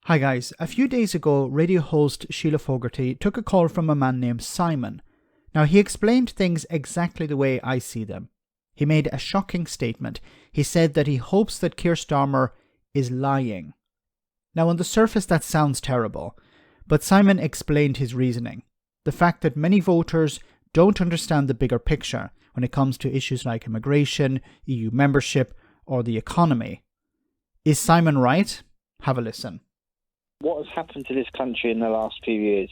Hi guys, a few days ago, radio host Shelagh Fogarty took a call from a man named Simon. Now, he explained things exactly the way I see them. He made a shocking statement. He said that he hopes that Keir Starmer is lying. Now, on the surface, that sounds terrible, but Simon explained his reasoning. The fact that many voters don't understand the bigger picture when it comes to issues like immigration, EU membership, or the economy. Is Simon right? Have a listen. What has happened to this country in the last few years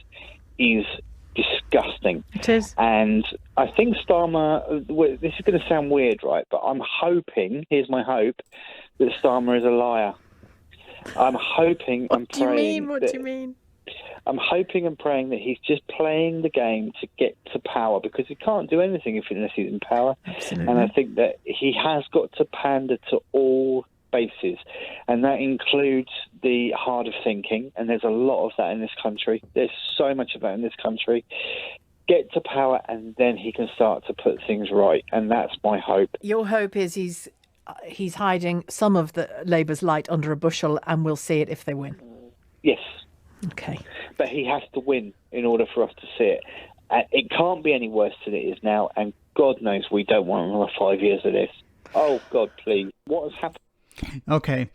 is disgusting. It is. And I think Starmer, this is going to sound weird, right? But I'm hoping, here's my hope, that Starmer is a liar. I'm hoping and praying. What do you mean? I'm hoping and praying that he's just playing the game to get to power, because he can't do anything unless he's in power. Absolutely. And I think that he has got to pander to all bases, and that includes the hard of thinking, and there's a lot of that in this country. There's so much of that in this country. Get to power, and then he can start to put things right, and that's my hope. Your hope is he's hiding some of the Labour's light under a bushel, and we'll see it if they win. Yes. Okay. But he has to win in order for us to see it. It can't be any worse than it is now, and God knows we don't want another 5 years of this. Oh, God, please. What has happened? Okay.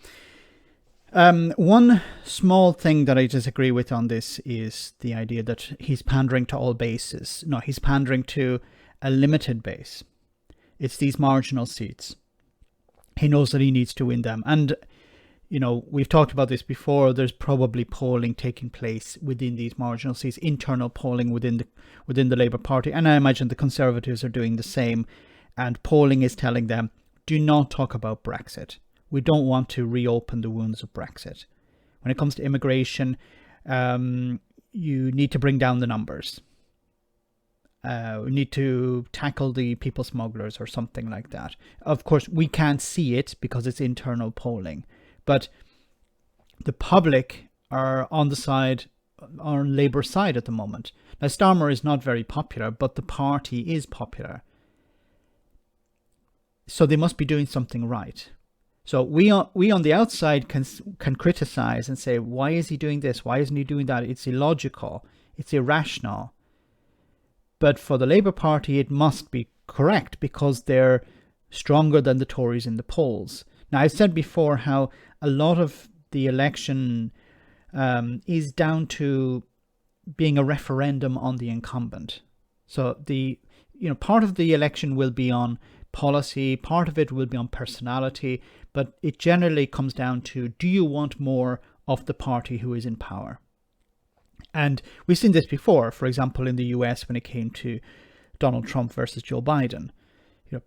One small thing that I disagree with on this is the idea that he's pandering to all bases. No, he's pandering to a limited base. It's these marginal seats. He knows that he needs to win them. And, you know, we've talked about this before. There's probably polling taking place within these marginal seats, internal polling within the Labour Party. And I imagine the Conservatives are doing the same. And polling is telling them, do not talk about Brexit. We don't want to reopen the wounds of Brexit. When it comes to immigration, you need to bring down the numbers. We need to tackle the people smugglers or something like that. Of course, we can't see it because it's internal polling. But the public are on Labour's side at the moment. Now, Starmer is not very popular, but the party is popular. So they must be doing something right. So we on the outside can criticize and say, why is he doing this? Why isn't he doing that? It's illogical. It's irrational. But for the Labour Party, it must be correct because they're stronger than the Tories in the polls. Now, I've said before how a lot of the election is down to being a referendum on the incumbent. So part of the election will be on policy, part of it will be on personality, but it generally comes down to, do you want more of the party who is in power? And we've seen this before, for example, in the US when it came to Donald Trump versus Joe Biden.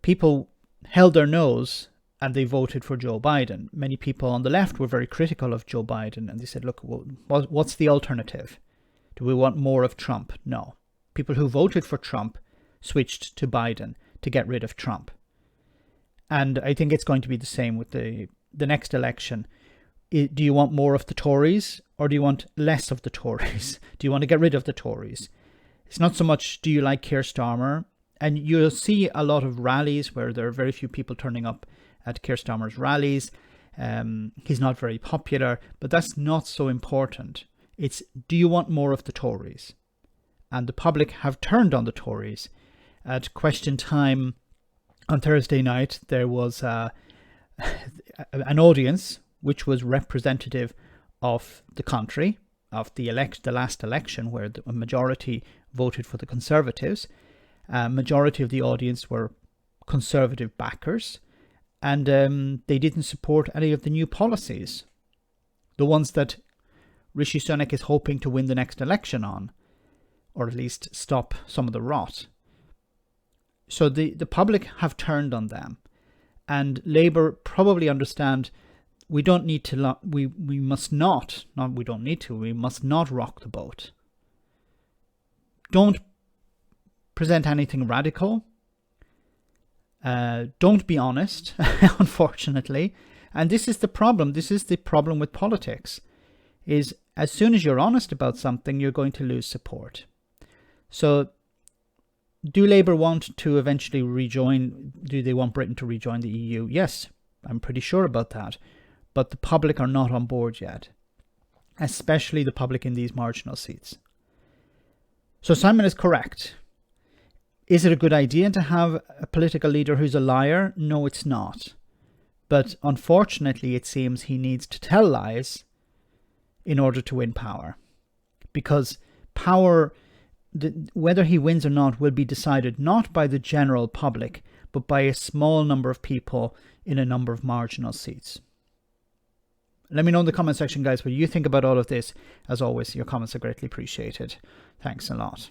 People held their nose and they voted for Joe Biden. Many people on the left were very critical of Joe Biden, and they said, look, what's the alternative? Do we want more of Trump? No. People who voted for Trump switched to Biden to get rid of Trump. And I think it's going to be the same with the next election. Do you want more of the Tories or do you want less of the Tories? Do you want to get rid of the Tories? It's not so much, do you like Keir Starmer? And you'll see a lot of rallies where there are very few people turning up at Keir Starmer's rallies. He's not very popular, but that's not so important. It's, do you want more of the Tories? And the public have turned on the Tories. At question time on Thursday night, there was an audience which was representative of the country, of the last election where the majority voted for the Conservatives. Majority of the audience were Conservative backers, and they didn't support any of the new policies, the ones that Rishi Sunak is hoping to win the next election on, or at least stop some of the rot. So the public have turned on them, and Labour probably understand we don't need to, we must not rock the boat. Don't present anything radical. Don't be honest, unfortunately. And this is the problem. This is the problem with politics, is as soon as you're honest about something, you're going to lose support. So do Labour want to eventually rejoin? Do they want Britain to rejoin the EU? Yes, I'm pretty sure about that. But the public are not on board yet. especially the public in these marginal seats. So Simon is correct. Is it a good idea to have a political leader who's a liar? No, it's not. But unfortunately, it seems he needs to tell lies in order to win power. Because power, whether he wins or not, will be decided not by the general public, but by a small number of people in a number of marginal seats. Let me know in the comment section, guys, what you think about all of this. As always, your comments are greatly appreciated. Thanks a lot.